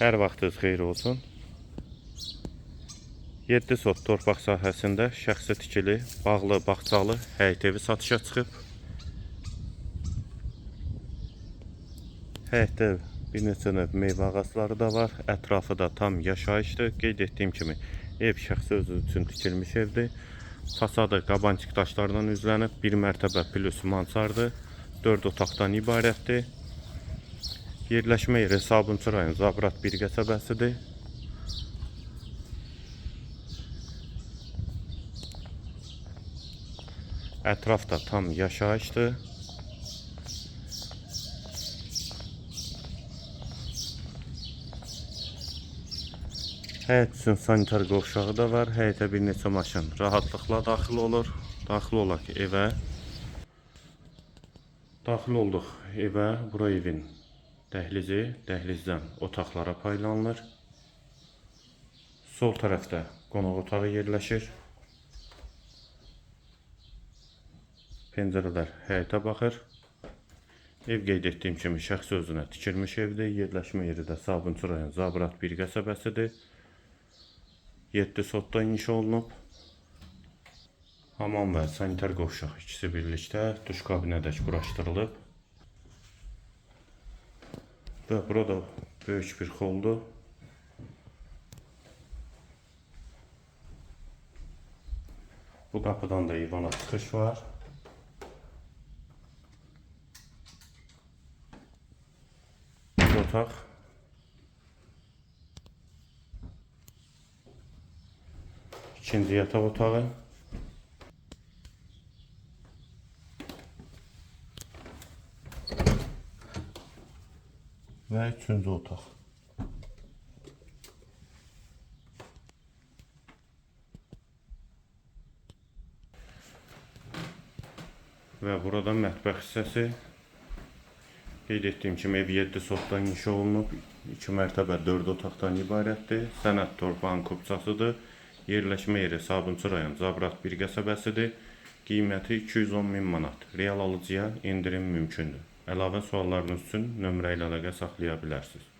Hər vaxtınız xeyir olsun. 7 sot torpaq sahəsində şəxsi tikili, bağlı, bağçalı həyət evi satışa çıxıb. Həyətdə bir neçə növ meyvə ağacları da var. Ətrafı da tam yaşayışdır. Qeyd etdiyim kimi ev şəxsi özü üçün tikilmiş evdir. Fasadı qabancıq daşlardan üzlənib. 1 mərtəbə plus mansardır. 4 otaqdan ibarətdir. Yerləşmə yeri Sabunçu rayon Zabrat 1 qəsəbəsidir. Ətrafda tam yaşayışdır. Həyət üçün sanitar qovşağı da var. Həyətə bir neçə maşın rahatlıqla daxil olur. Daxil olaq evə. Daxil olduq evə. Bura evin dəhlizi. Dəhlizdən otaqlara paylanılır. Sol tərəfdə qonaq otağı yerləşir. Pəncərələr həyətə baxır. Ev qeyd etdiyim kimi şəxsi özünə tikilmiş evdir. Yerləşmə yeri də Sabunçu rayon Zabrat 1 qəsəbəsidir. 7 sotda inşa olunub. Hamam və sanitar qovşaq ikisi birlikdə duş kabinədək quraşdırılıb. Və burada böyük bir xoldur. Bu qapıdan da eyvana çıxış var. Otaq. İkinci yataq otağı. Və üçüncü otaq. Və burada mətbəx hissəsi. Qeyd etdiyim kimi ev 7 sotdan inşa olunub. 2 mərtəbə 4 otaqdan ibarətdir. Sənəd torpağın kubçasıdır. Yerləşmə yeri Sabunçu rayon Zabrat 1 qəsəbəsidir. Qiyməti 210.000 manat. Real alıcıya endirim mümkündür. Əlavə suallarınız üçün nömrə ilə əlaqə saxlaya bilərsiniz.